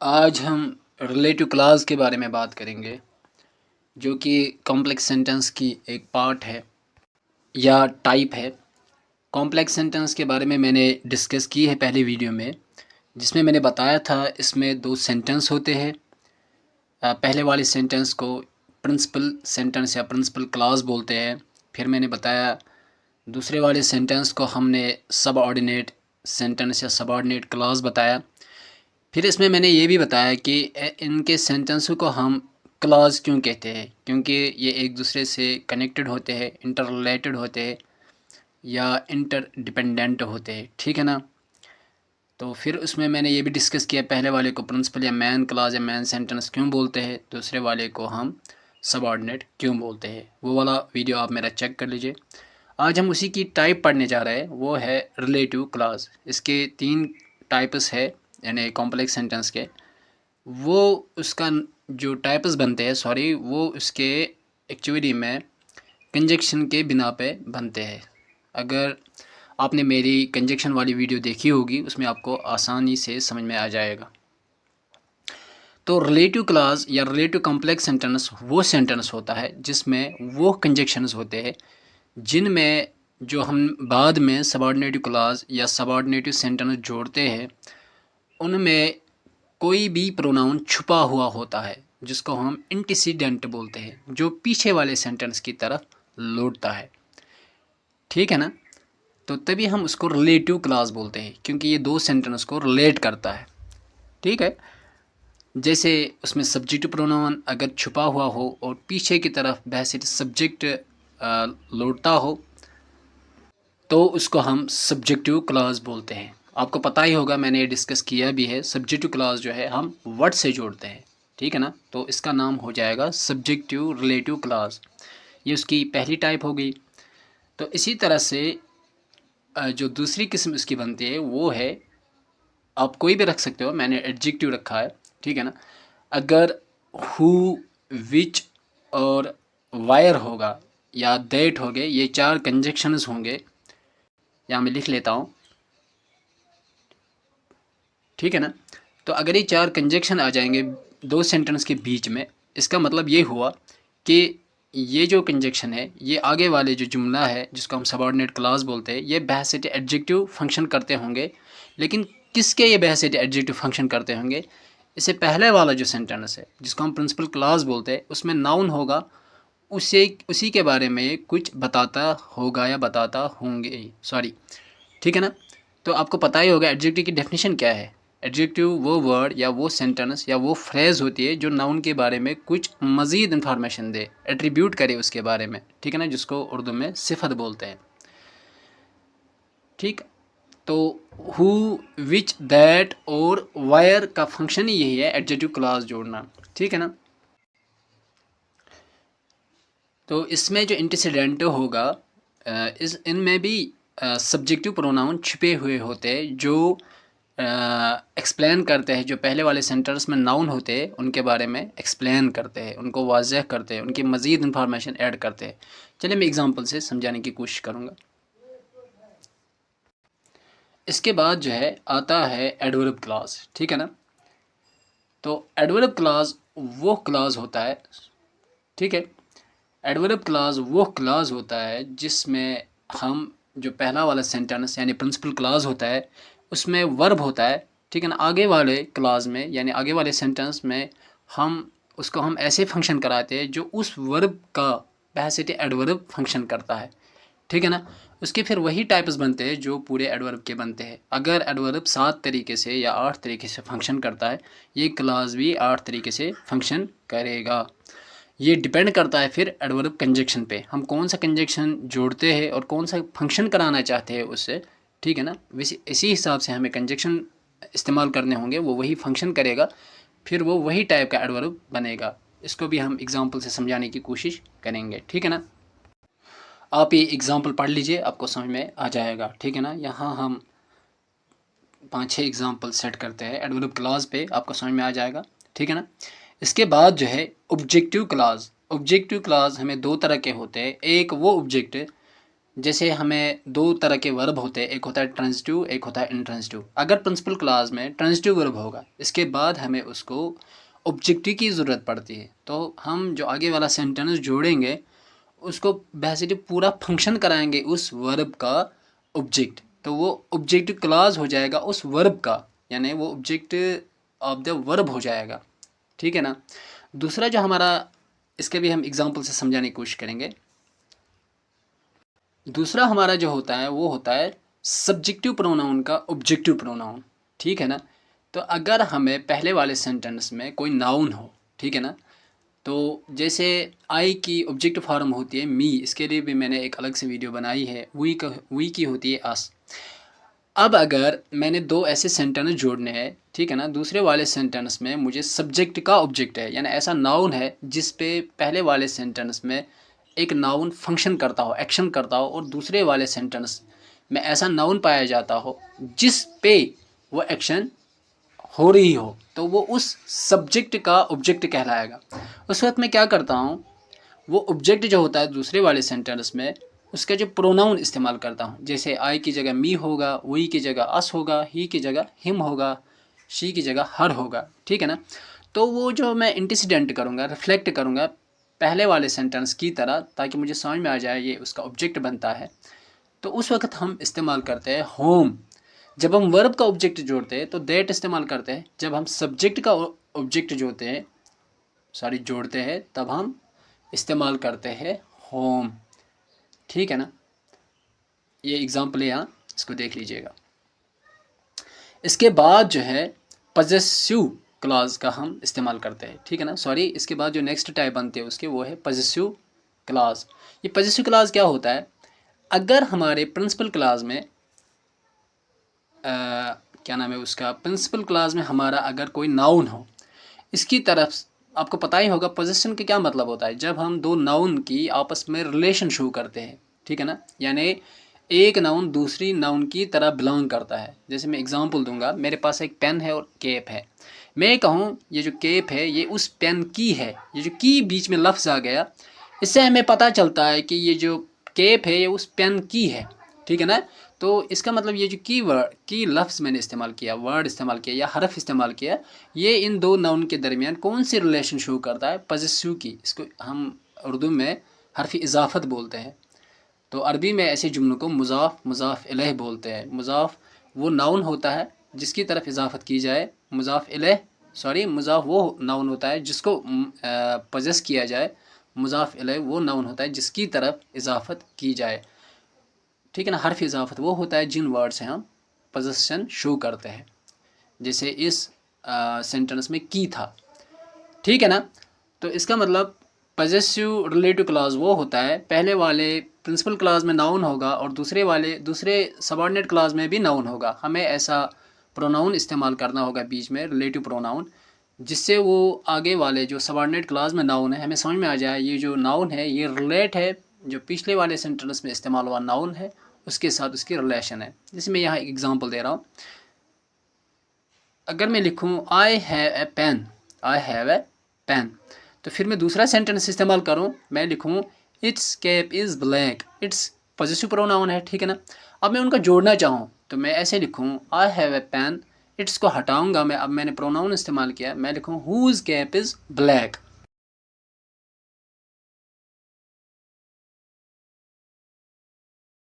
आज हम relative clause के बारे में बात करेंगे, जो कि कॉम्प्लेक्स सेंटेंस की एक पार्ट है या टाइप है। कॉम्प्लेक्स सेंटेंस के बारे में मैंने डिस्कस की है पहले वीडियो में, जिसमें मैंने बताया था इसमें दो सेंटेंस होते हैं। पहले वाले सेंटेंस को प्रिंसिपल सेंटेंस या प्रिंसिपल क्लॉज बोलते हैं। फिर मैंने बताया दूसरे वाले सेंटेंस को हमने सबऑर्डिनेट सेंटेंस या सबऑर्डिनेट क्लॉज बताया। फिर इसमें मैंने ये भी बताया कि इनके सेंटेंसों को हम क्लॉज क्यों कहते हैं, क्योंकि ये एक दूसरे से कनेक्टेड होते हैं, इंटर रिलेटेड होते हैं या इंटर डिपेंडेंट होते हैं, ठीक है ना। तो फिर उसमें मैंने ये भी डिस्कस किया, पहले वाले को प्रिंसिपल या मैन क्लॉज या मैन सेंटेंस क्यों बोलते हैं, दूसरे वाले को हम सबऑर्डिनेट क्यों बोलते हैं। वो वाला वीडियो आप मेरा चेक कर लीजिए। आज हम उसी की टाइप पढ़ने जा रहे हैं, वो है रिलेटिव क्लॉज। इसके 3 टाइप्स है, यानी कॉम्प्लेक्स सेंटेंस के। वो उसका जो टाइप्स बनते हैं, वो उसके एक्चुअली में कंजक्शन के बिना पे बनते हैं। अगर आपने मेरी कंजक्शन वाली वीडियो देखी होगी, उसमें आपको आसानी से समझ में आ जाएगा। तो रिलेटिव क्लॉज या रिलेटिव कॉम्प्लेक्स सेंटेंस वो सेंटेंस होता है जिसमें वो कंजक्शंस होते हैं जिनमें जो हम बाद में सबऑर्डिनेटिव क्लॉज या सबऑर्डिनेटिव सेंटेंस जोड़ते हैं, उनमें कोई भी प्रोनाउन छुपा हुआ होता है, जिसको हम एंटीसीडेंट बोलते हैं, जो पीछे वाले सेंटेंस की तरफ लौटता है, ठीक है ना। तो तभी हम उसको रिलेटिव क्लॉज बोलते हैं, क्योंकि ये दो सेंटेंस को रिलेट करता है, ठीक है। जैसे उसमें सब्जेक्टिव प्रोनाउन अगर छुपा हुआ हो और पीछे की तरफ वैसे सब्जेक्ट लौटता हो, तो उसको हम सब्जेक्टिव क्लॉज बोलते हैं। आपको पता ही होगा, मैंने ये डिस्कस किया भी है, सब्जेक्टिव क्लॉज जो है हम वर्ड से जोड़ते हैं, ठीक है ना। तो इसका नाम हो जाएगा सब्जेक्टिव रिलेटिव क्लॉज। ये उसकी पहली टाइप हो गई। तो इसी तरह से जो दूसरी किस्म इसकी बनती है वो है, आप कोई भी रख सकते हो, मैंने एडजेक्टिव रखा है, ठीक है ना। अगर हु, विच और वायर होगा या दैट हो गए, ये 4 कंजक्शंस होंगे, यहाँ मैं लिख लेता हूँ, ठीक है ना। तो अगर ये 4 कंजक्शन आ जाएंगे दो सेंटेंस के बीच में, इसका मतलब ये हुआ कि ये जो कंजक्शन है, ये आगे वाले जो जुमला है जिसको हम सबऑर्डिनेट क्लॉज बोलते हैं, ये बहसियत एडजेक्टिव फंक्शन करते होंगे। लेकिन किसके ये बहसियत एडजेक्टिव फंक्शन करते होंगे? इससे पहले वाला जो सेंटेंस है जिसको हम प्रिंसिपल क्लॉज बोलते हैं, उसमें नाउन होगा, उसे उसी के बारे में कुछ बताता होगा या बताता होंगे, ठीक है ना। तो आपको पता ही होगा एडजेक्टिव की डेफिनेशन क्या है। एडजेक्टिव वो वर्ड या वो सेंटेंस या वो फ्रेज़ होती है जो नाउन के बारे में कुछ मज़ीद इन्फॉर्मेशन दे, एट्रीब्यूट करे उसके बारे में, ठीक है ना, जिसको उर्दू में सिफत बोलते हैं, ठीक। तो हु, विच, दैट और वायर का फंक्शन ही यही है, एडजेक्टिव क्लॉज जोड़ना, ठीक है ना। तो इसमें जो एंटीसीडेंट होगा, इनमें भी सब्जेक्टिव प्रोनाउन छिपे हुए होते हैं, जो एक्सप्लेन करते हैं, जो पहले वाले सेंटेंस में नाउन होते हैं उनके बारे में एक्सप्लेन करते हैं, उनको वाज़ेह करते हैं, उनकी मज़ीद इन्फॉर्मेशन ऐड करते हैं। चलिए मैं एग्जांपल से समझाने की कोशिश करूँगा। इसके बाद जो है आता है एडवर्ब क्लॉज, ठीक है ना। तो एडवर्ब क्लॉज वो क्लॉज होता है, ठीक है। एडवर्ब क्लॉज वो क्लॉज होता है जिसमें हम जो पहला वाला सेंटेंस यानी प्रिंसिपल क्लॉज होता है, उसमें वर्ब होता है, ठीक है ना। आगे वाले क्लॉज में यानी आगे वाले सेंटेंस में हम उसको हम ऐसे फंक्शन कराते हैं जो उस वर्ब का बहैसियत एडवर्ब फंक्शन करता है, ठीक है ना। उसके फिर वही टाइप्स बनते हैं जो पूरे एडवर्ब के बनते हैं। अगर एडवर्ब 7 तरीके से या 8 तरीके से फंक्शन करता है, ये क्लॉज भी 8 तरीके से फंक्शन करेगा। ये डिपेंड करता है फिर एडवर्ब कंजक्शन पे, हम कौन सा कंजक्शन जोड़ते हैं और कौन सा फंक्शन कराना चाहते हैं उससे, ठीक है ना। वैसे इसी हिसाब से हमें कंजक्शन इस्तेमाल करने होंगे, वो वही फंक्शन करेगा, फिर वो वही टाइप का एडवर्ब बनेगा। इसको भी हम एग्जांपल से समझाने की कोशिश करेंगे, ठीक है ना। आप ये एग्जांपल पढ़ लीजिए, आपको समझ में आ जाएगा, ठीक है ना। यहाँ हम 5-6 एग्जांपल सेट करते हैं एडवर्ब क्लॉज पे, आपको समझ में आ जाएगा, ठीक है ना। इसके बाद जो है ऑब्जेक्टिव क्लॉज। ऑब्जेक्टिव क्लॉज हमें 2 तरह के होते हैं। एक वो ऑब्जेक्ट जैसे हमें दो तरह के वर्ब होते हैं, एक होता है ट्रांजिटिव, एक होता है इंट्रांजिटिव। अगर प्रिंसिपल क्लास में ट्रांजिटिव वर्ब होगा, इसके बाद हमें उसको ऑब्जेक्टिव की ज़रूरत पड़ती है, तो हम जो आगे वाला सेंटेंस जोड़ेंगे उसको बेसिकली पूरा फंक्शन कराएंगे उस वर्ब का ऑब्जेक्ट, तो वो ऑब्जेक्टिव क्लास हो जाएगा उस वर्ब का, यानी वो ऑब्जेक्ट ऑफ द वर्ब हो जाएगा। ठीक है ना। दूसरा जो हमारा, इसके भी हम एग्जांपल से समझाने की कोशिश करेंगे। दूसरा हमारा जो होता है वो होता है सब्जेक्टिव प्रोनाउन का ऑब्जेक्टिव प्रोनाउन। ठीक है ना। तो अगर हमें पहले वाले सेंटेंस में कोई नाउन हो, ठीक है ना, तो जैसे आई की ऑब्जेक्टिव फॉर्म होती है मी, इसके लिए भी मैंने एक अलग से वीडियो बनाई है। वी की होती है अस। अब अगर मैंने दो ऐसे सेंटेंस जोड़ने हैं, ठीक है ना, दूसरे वाले सेंटेंस में मुझे सब्जेक्ट का ऑब्जेक्ट है, यानी ऐसा नाउन है जिस पे पहले वाले सेंटेंस में एक नाउन फंक्शन करता हो, एक्शन करता हो, और दूसरे वाले सेंटेंस में ऐसा नाउन पाया जाता हो जिस पे वो एक्शन हो रही हो, तो वो उस सब्जेक्ट का ऑब्जेक्ट कहलाएगा। उस वक्त मैं क्या करता हूँ, वो ऑब्जेक्ट जो होता है दूसरे वाले सेंटेंस में उसका जो प्रोनाउन इस्तेमाल करता हूँ। जैसे आई की जगह मी होगा, वी की जगह अस होगा, ही की जगह हिम होगा, शी की जगह हर होगा। ठीक है ना। तो वो जो मैं इंटिसिडेंट करूँगा, रिफ्लेक्ट करूँगा पहले वाले सेंटेंस की तरह, ताकि मुझे समझ में आ जाए ये उसका ऑब्जेक्ट बनता है। तो उस वक्त हम इस्तेमाल करते हैं होम। जब हम वर्ब का ऑब्जेक्ट जोड़ते हैं तो दैट इस्तेमाल करते हैं। जब हम सब्जेक्ट का ऑब्जेक्ट जोड़ते हैं तब हम इस्तेमाल करते हैं होम। ठीक है ना। ये एग्जाम्पल है यहाँ, इसको देख लीजिएगा। इसके बाद जो है पजेसिव क्लॉज का हम इस्तेमाल करते हैं। ठीक है ना। सॉरी, इसके बाद जो नेक्स्ट टाइप बनते हैं उसके वो है पजेसिव क्लॉज। ये पजेसिव क्लॉज क्या होता है, अगर हमारे प्रिंसिपल क्लॉज में क्या नाम है उसका, प्रिंसिपल क्लॉज में हमारा अगर कोई नाउन हो, इसकी तरफ आपको पता ही होगा पोजीशन का क्या मतलब होता है, जब हम दो नाउन की आपस में रिलेशन शो करते हैं। ठीक है ना। यानी एक नाउन दूसरी नाउन की तरह बिलोंग करता है। जैसे मैं एग्जांपल दूंगा, मेरे पास एक पेन है और केप है। मैं कहूँ ये जो केप है ये उस पेन की है, ये जो की बीच में लफ्ज़ आ गया, इससे हमें पता चलता है कि ये जो केप है ये उस पेन की है। ठीक है ना। तो इसका मतलब ये जो की वर्ड, की लफ्ज़ मैंने इस्तेमाल किया, वर्ड इस्तेमाल किया या हरफ इस्तेमाल किया, ये इन दो नाउन के दरमियान कौन सी रिलेशन शो करता है, पजेसिव की। इसको हम उर्दू में हरफ इजाफत बोलते हैं। तो अरबी में ऐसे जुमलों को मुज़ाफ, मुज़ाफ इलैह बोलते हैं। मुज़ाफ वो नाउन होता है जिसकी तरफ इजाफत की जाए, मुज़ाफ वो नाउन होता है जिसको पजेस किया जाए, मुज़ाफ इलैह वो नाउन होता है जिसकी तरफ इजाफत की जाए। ठीक है ना। हर्फ इजाफत वो होता है जिन वर्ड से हम पोजेशन शो करते हैं, जैसे इस सेंटेंस में की था। ठीक है ना। तो इसका मतलब पजेसिव रिलेटिव क्लॉज वो होता है, पहले वाले प्रिंसिपल क्लॉज में नाउन होगा और दूसरे सबऑर्डिनेट क्लॉज में भी नाउन होगा। हमें ऐसा प्रोनाउन इस्तेमाल करना होगा बीच में, रिलेटिव प्रोनाउन, जिससे वो आगे वाले जो सबऑर्डिनेट क्लॉज में नाउन है हमें समझ में आ जाए ये जो नाउन है ये रिलेट है, जो पिछले वाले सेंटेंस में इस्तेमाल हुआ नाउन है उसके साथ उसकी रिलेशन है। जैसे मैं यहाँ एक एग्जांपल दे रहा हूँ। अगर मैं लिखूँ I have a pen, I have a pen, तो फिर मैं दूसरा सेंटेंस इस्तेमाल करूँ, मैं लिखूँ its cap is black. Its positive pronoun है। ठीक है ना। अब मैं उनका जोड़ना चाहूँ तो मैं ऐसे लिखूँ I have a pen, its को हटाऊँगा मैं, अब मैंने प्रोनाउन इस्तेमाल किया, मैं लिखूँ हुज़ कैप इज़ ब्लैक।